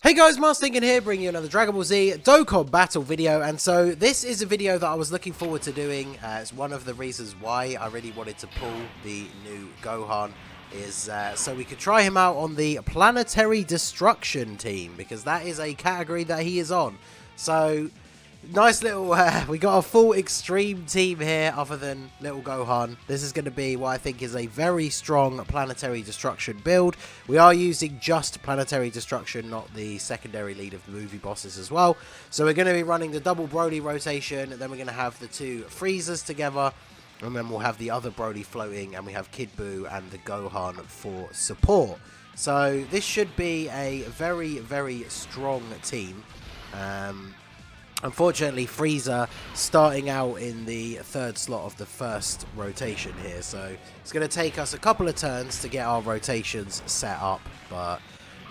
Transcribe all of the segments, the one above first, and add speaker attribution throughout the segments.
Speaker 1: Hey guys, Mars Thinking here, bringing you another Dragon Ball Z Dokkan battle video, and so this is a video that I was looking forward to doing. It's one of the reasons why I really wanted to pull the new Gohan, is so we could try him out on the Planetary Destruction team, because that is a category that he is on. So, nice little, we got a full extreme team here other than little Gohan. This is going to be what I think is a very strong Planetary Destruction build. We are using just Planetary Destruction, not the secondary lead of the movie bosses as well. So we're going to be running the double Broly rotation, and then we're going to have the two Freezers together, and then we'll have the other Broly floating, and we have Kid Buu and the Gohan for support. So this should be a very, very strong team. Unfortunately, Frieza starting out in the third slot of the first rotation here, so it's going to take us a couple of turns to get our rotations set up, but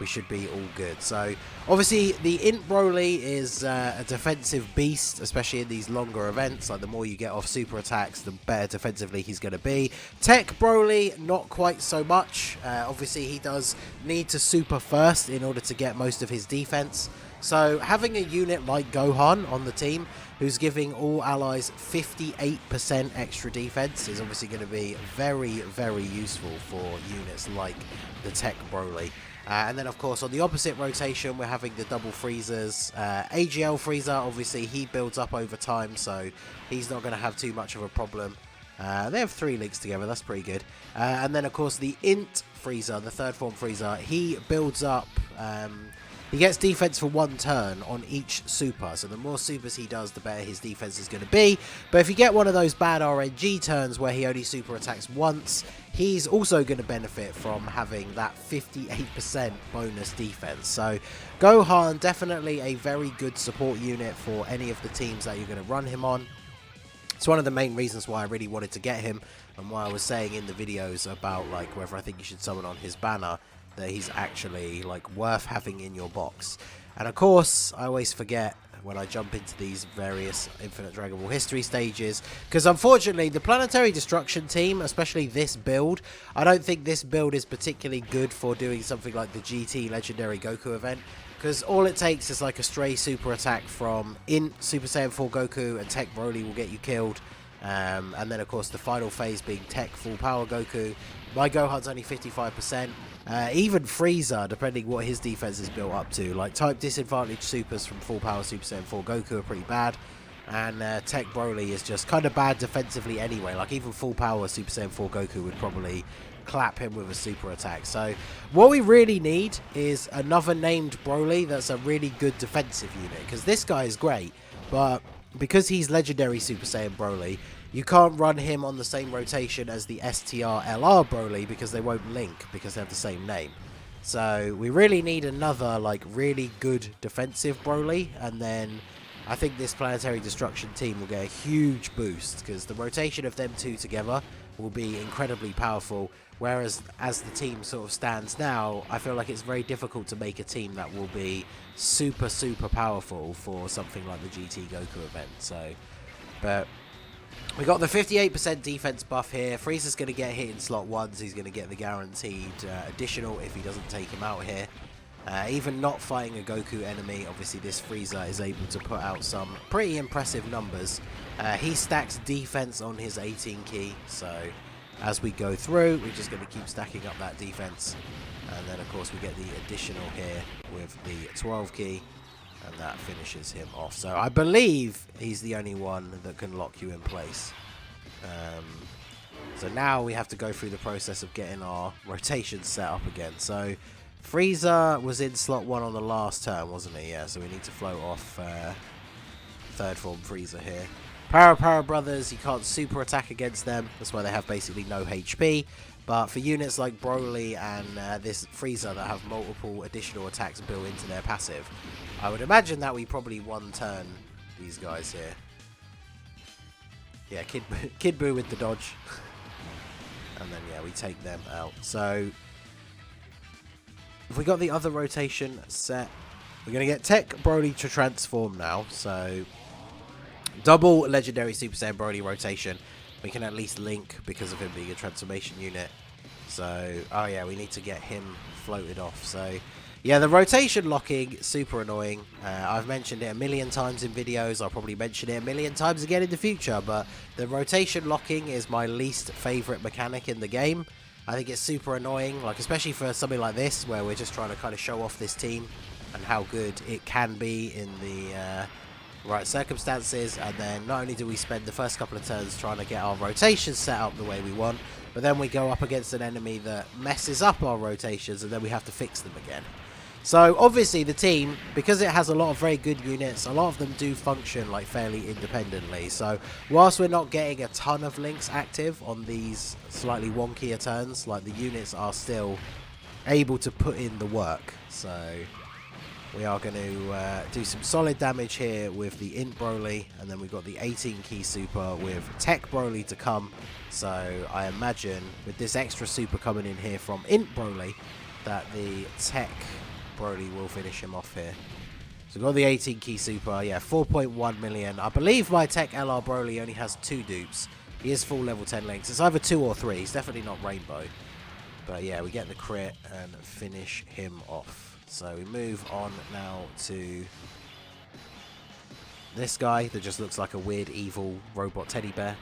Speaker 1: we should be all good. So obviously the Int Broly is a defensive beast, especially in these longer events. Like, the more you get off super attacks, the better defensively he's going to be. Tech Broly, not quite so much. Obviously he does need to super first in order to get most of his defense. So having a unit like Gohan on the team, who's giving all allies 58% extra defense, is obviously going to be very, very useful for units like the Tech Broly. And then, of course, on the opposite rotation, we're having the double Freezers. AGL Freezer, obviously, he builds up over time, so he's not going to have too much of a problem. They have 3 links together, that's pretty good. And then, of course, the Int Freezer, the third form Freezer, he builds up... he gets defense for 1 turn on each super, so the more supers he does, the better his defense is going to be. But if you get one of those bad RNG turns where he only super attacks once, he's also going to benefit from having that 58% bonus defense. So Gohan, definitely a very good support unit for any of the teams that you're going to run him on. It's one of the main reasons why I really wanted to get him, and why I was saying in the videos about like whether I think you should summon on his banner, that he's actually like worth having in your box. And of course, I always forget when I jump into these various Infinite Dragon Ball history stages, because unfortunately the Planetary Destruction team, especially this build, I don't think this build is particularly good for doing something like the GT Legendary Goku event, because all it takes is like a stray super attack from Int Super Saiyan 4 Goku, and Tech Broly will get you killed. And then of course the final phase being Tech Full Power Goku. My Gohan's only 55%. Even Frieza, depending what his defense is built up to, like type disadvantage supers from Full Power Super Saiyan 4 Goku are pretty bad, and Tech Broly is just kind of bad defensively anyway. Like, even Full Power Super Saiyan 4 Goku would probably clap him with a super attack. So what we really need is another named Broly that's a really good defensive unit, because this guy is great, but because he's Legendary Super Saiyan Broly, you can't run him on the same rotation as the STR LR Broly, because they won't link, because they have the same name. So we really need another like really good defensive Broly, and then I think this Planetary Destruction team will get a huge boost, because the rotation of them two together will be incredibly powerful. Whereas as the team sort of stands now, I feel like it's very difficult to make a team that will be super, super powerful for something like the GT Goku event. So, but we got the 58% defense buff here. Frieza's going to get hit in slot 1, so he's going to get the guaranteed additional if he doesn't take him out here. Even not fighting a Goku enemy, obviously this Frieza is able to put out some pretty impressive numbers. He stacks defense on his 18 key, so as we go through, we're just going to keep stacking up that defense. And then of course we get the additional here with the 12 key. And that finishes him off. So I believe he's the only one that can lock you in place. So now we have to go through the process of getting our rotation set up again. So Frieza was in slot 1 on the last turn, wasn't he? Yeah, so we need to float off third form Frieza here. Power Brothers, you can't super attack against them. That's why they have basically no HP. But for units like Broly and this Frieza that have multiple additional attacks built into their passive, I would imagine that we probably one-turn these guys here. Yeah, Kid Buu with the dodge. And then, yeah, we take them out. So, if we got the other rotation set, we're going to get Tech Broly to transform now. So, double Legendary Super Saiyan Broly rotation. We can at least link because of him being a transformation unit. So, oh yeah, we need to get him floated off. So, Yeah, the rotation locking, super annoying. I've mentioned it a million times in videos. I'll probably mention it a million times again in the future, but the rotation locking is my least favourite mechanic in the game. I think it's super annoying, like especially for something like this, where we're just trying to kind of show off this team and how good it can be in the right circumstances. And then not only do we spend the first couple of turns trying to get our rotations set up the way we want, but then we go up against an enemy that messes up our rotations and then we have to fix them again. So obviously the team, because it has a lot of very good units, a lot of them do function like fairly independently. So whilst we're not getting a ton of links active on these slightly wonkier turns, like the units are still able to put in the work. So we are going to do some solid damage here with the Int Broly, and then we've got the 18 key super with Tech Broly to come. So I imagine with this extra super coming in here from Int Broly, that the Tech Broly will finish him off here. So we've got the 18 key super, yeah, 4.1 million. I believe my Tech LR Broly only has 2 dupes. He is full level 10 links. It's either 2 or 3. He's definitely not Rainbow. But yeah, we get the crit and finish him off. So we move on now to this guy that just looks like a weird evil robot teddy bear.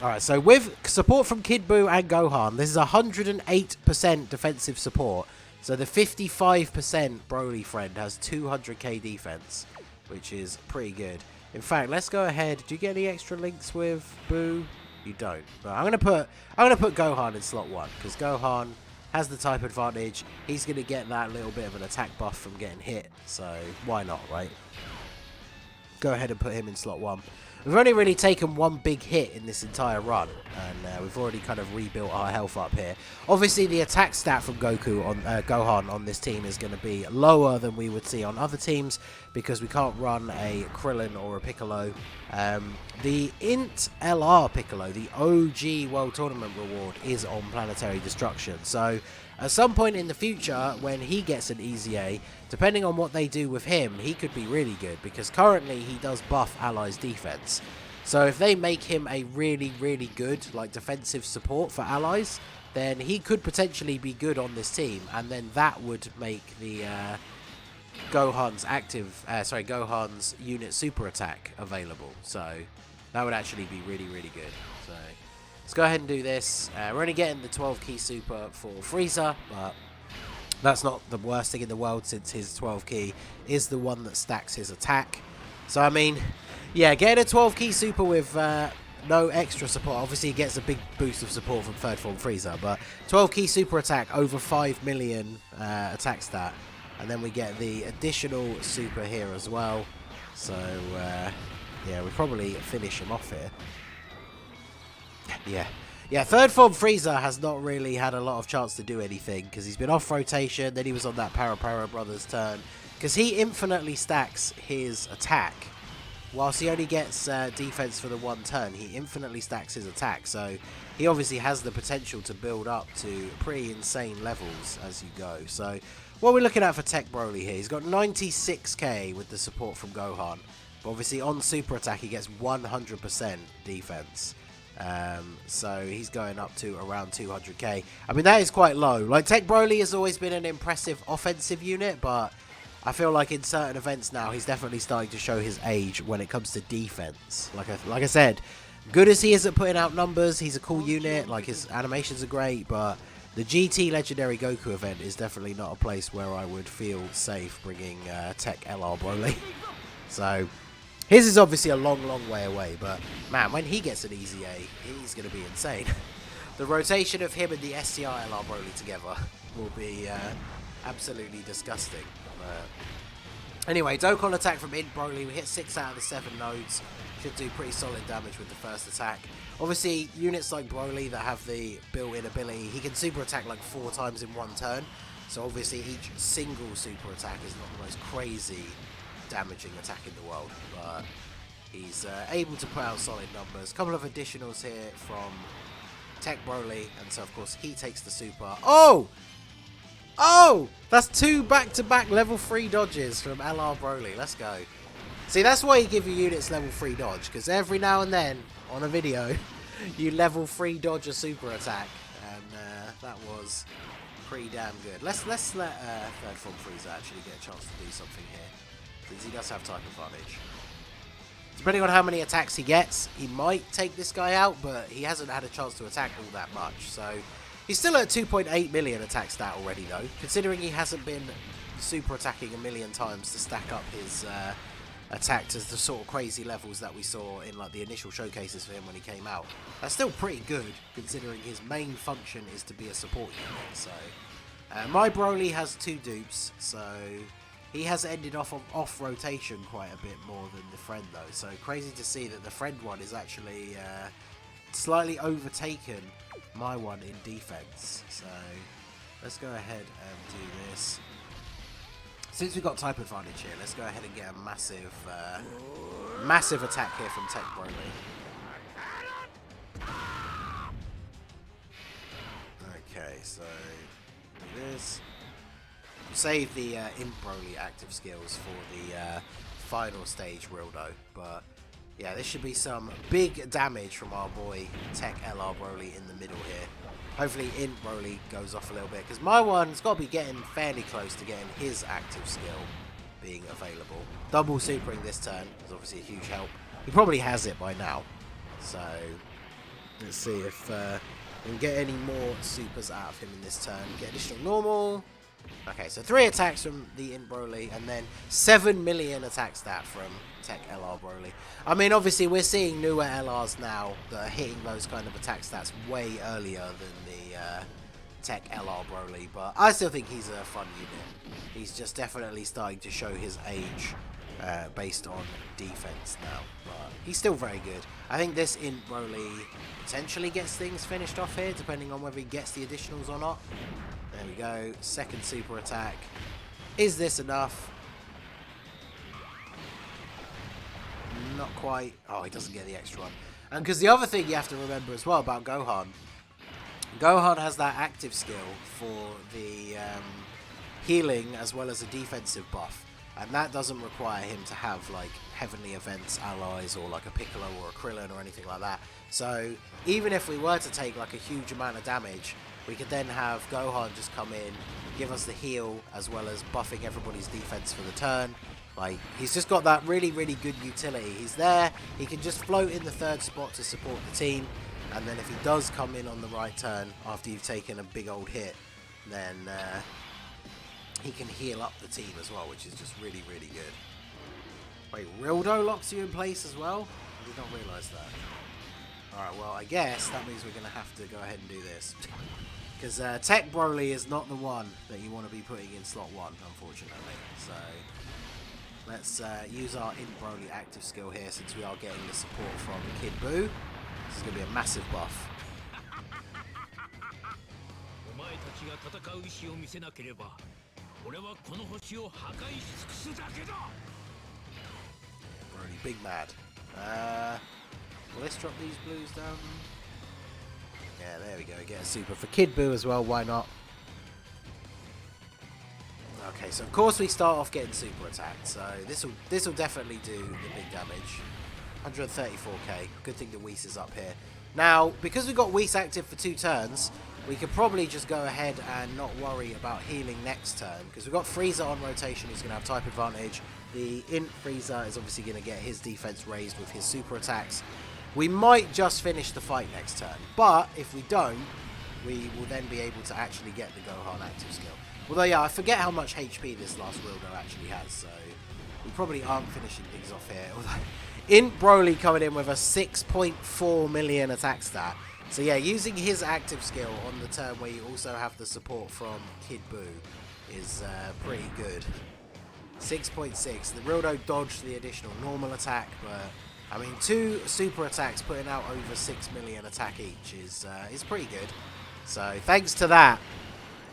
Speaker 1: Alright, so with support from Kid Buu and Gohan, this is 108% defensive support. So the 55% Broly friend has 200k defense, which is pretty good. In fact, let's go ahead. Do you get any extra links with Buu? You don't. But I'm gonna put Gohan in slot 1 because Gohan has the type advantage. He's gonna get that little bit of an attack buff from getting hit. So why not, right? Go ahead and put him in slot 1. We've only really taken one big hit in this entire run, and we've already kind of rebuilt our health up here. Obviously, the attack stat from Gohan on this team is going to be lower than we would see on other teams because we can't run a Krillin or a Piccolo. The Int LR Piccolo, the OG World Tournament reward, is on Planetary Destruction. So at some point in the future, when he gets an easy A, depending on what they do with him, he could be really good because currently he does buff allies' defense. So if they make him a really, really good like defensive support for allies, then he could potentially be good on this team, and then that would make the Gohan's Gohan's unit super attack available. So that would actually be really, really good. So let's go ahead and do this. We're only getting the 12 key super for Frieza, but that's not the worst thing in the world since his 12 key is the one that stacks his attack. So I mean, yeah, getting a 12 key super with no extra support. Obviously he gets a big boost of support from third form Frieza, but 12 key super attack over 5 million attack stat. And then we get the additional super here as well. So yeah, we'll probably finish him off here. Yeah, third form Frieza has not really had a lot of chance to do anything because he's been off rotation, then he was on that Para Brothers turn. Because he infinitely stacks his attack. Whilst he only gets defense for the one turn, he infinitely stacks his attack. So he obviously has the potential to build up to pretty insane levels as you go. So what we're looking at for Tech Broly here, he's got 96k with the support from Gohan. But obviously on super attack he gets 100% defense. So he's going up to around 200k. I mean, that is quite low. Like, Tech Broly has always been an impressive offensive unit, but I feel like in certain events now he's definitely starting to show his age when it comes to defense. Like I said, good as he is at putting out numbers, he's a cool unit, like his animations are great, but the GT Legendary Goku event is definitely not a place where I would feel safe bringing Tech LR Broly. So his is obviously a long, long way away, but man, when he gets an easy A, he's going to be insane. The rotation of him and the STR LR Broly together will be absolutely disgusting. Anyway, Dokkan attack from Int Broly. We hit 6 out of the 7 nodes. Should do pretty solid damage with the first attack. Obviously, units like Broly that have the built-in ability, he can super attack like 4 times in one turn. So obviously each single super attack is not the most crazy damaging attack in the world, but he's able to put out solid numbers. A couple of additionals here from Tech Broly, and so of course he takes the super. Oh, that's 2 back-to-back level 3 dodges from LR Broly. Let's go. See, that's why you give your units level 3 dodge, because every now and then on a video you level 3 dodge a super attack, and that was pretty damn good. Let's let third form Frieza actually get a chance to do something here, since he does have type advantage. Depending on how many attacks he gets, he might take this guy out, but he hasn't had a chance to attack all that much. So he's still at 2.8 million attack stat already, though, considering he hasn't been super attacking a million times to stack up his attack to the sort of crazy levels that we saw in like the initial showcases for him when he came out. That's still pretty good, considering his main function is to be a support unit. So my Broly has 2 dupes, so he has ended off rotation quite a bit more than the friend, though. So crazy to see that the friend one is actually slightly overtaken my one in defense. So let's go ahead and do this. Since we've got type advantage here, let's go ahead and get a massive attack here from Tech Broly. Okay, so do this. Save the Imp Broly active skills for the final stage Rildo, but yeah, this should be some big damage from our boy Tech LR Broly in the middle here. Hopefully Imp Broly goes off a little bit, because my one's got to be getting fairly close to getting his active skill being available. Double supering this turn is obviously a huge help. He probably has it by now, so let's see if we can get any more supers out of him in this turn. Get additional normal. Okay, so 3 attacks from the Imp Broly, and then 7 million attack stat from Tech LR Broly. I mean, obviously, we're seeing newer LRs now that are hitting those kind of attack stats way earlier than the Tech LR Broly, but I still think he's a fun unit. He's just definitely starting to show his age based on defense now, but he's still very good. I think this Imp Broly potentially gets things finished off here, depending on whether he gets the additionals or not. There we go, second super attack. Is this enough? Not quite. Oh, he doesn't get the extra one. And because the other thing you have to remember as well about Gohan, Gohan has that active skill for the healing as well as a defensive buff. And that doesn't require him to have like Heavenly Events allies or like a Piccolo or a Krillin or anything like that. So even if we were to take like a huge amount of damage, we could then have Gohan just come in, give us the heal, as well as buffing everybody's defense for the turn. Like, he's just got that really, really good utility. He's there, he can just float in the 3rd spot to support the team, and then if he does come in on the right turn after you've taken a big old hit, then he can heal up the team as well, which is just really, really good. Wait, Rildo locks you in place as well? I did not realise that. Alright, well, I guess that means we're going to have to go ahead and do this. Because Tech Broly is not the one that you want to be putting in slot 1, unfortunately. So let's use our Imp Broly active skill here, since we are getting the support from Kid Buu. This is going to be a massive buff. Broly, big mad. Well, let's drop these blues down. Yeah, there we go. Get a super for Kid Buu as well. Why not? Okay, so of course we start off getting super attacked. So this will definitely do the big damage. 134k. Good thing the Whis is up here. Now, because we've got Whis active for 2 turns, we could probably just go ahead and not worry about healing next turn, because we've got Frieza on rotation who's going to have type advantage. The Imp Frieza is obviously going to get his defense raised with his super attacks. We might just finish the fight next turn, but if we don't, we will then be able to actually get the Gohan active skill. Although, yeah, I forget how much HP this last Rildo actually has, so we probably aren't finishing things off here. Although, Imp Broly coming in with a 6.4 million attack stat. So yeah, using his active skill on the turn where you also have the support from Kid Buu is pretty good. 6.6. The Rildo dodged the additional normal attack, but I mean, 2 super attacks putting out over 6 million attack each is pretty good. So thanks to that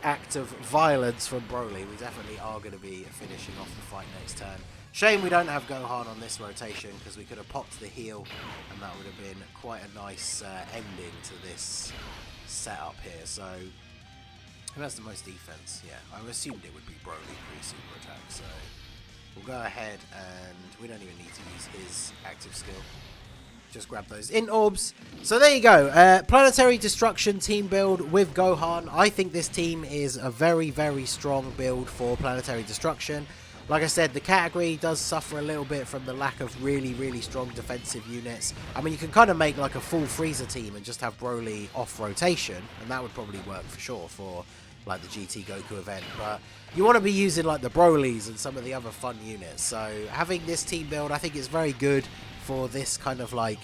Speaker 1: act of violence from Broly, we definitely are going to be finishing off the fight next turn. Shame we don't have Gohan on this rotation, because we could have popped the heal, and that would have been quite a nice ending to this setup here. So who has the most defense? Yeah, I assumed it would be Broly pre-super attack, so we'll go ahead and we don't even need to use his active skill. just grab those int orbs. So there you go, Planetary Destruction team build with Gohan. I think this team is a very, very strong build for Planetary Destruction. Like I said, the category does suffer a little bit from the lack of really, really strong defensive units. I mean, you can kind of make like a full Frieza team and just have Broly off rotation, and that would probably work for sure for like the GT Goku event, but you want to be using like the Brolys and some of the other fun units. So having this team build, I think is very good for this kind of like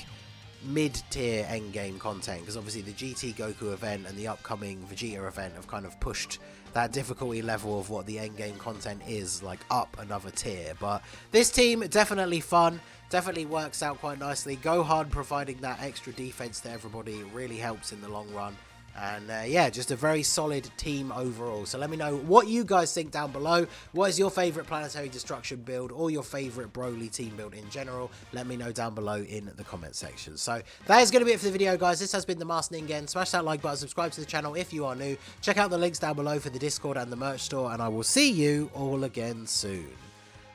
Speaker 1: mid-tier endgame content, because obviously the GT Goku event and the upcoming Vegeta event have kind of pushed that difficulty level of what the endgame content is like up another tier. But this team definitely fun, definitely works out quite nicely. Gohan providing that extra defense to everybody really helps in the long run. And yeah, just a very solid team overall. So let me know what you guys think down below. What is your favourite Planetary Destruction build or your favourite Broly team build in general? Let me know down below in the comment section. So that is going to be it for the video, guys. This has been the Master Ningen. Smash that like button, subscribe to the channel if you are new. Check out the links down below for the Discord and the merch store. And I will see you all again soon.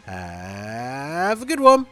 Speaker 1: Have a good one.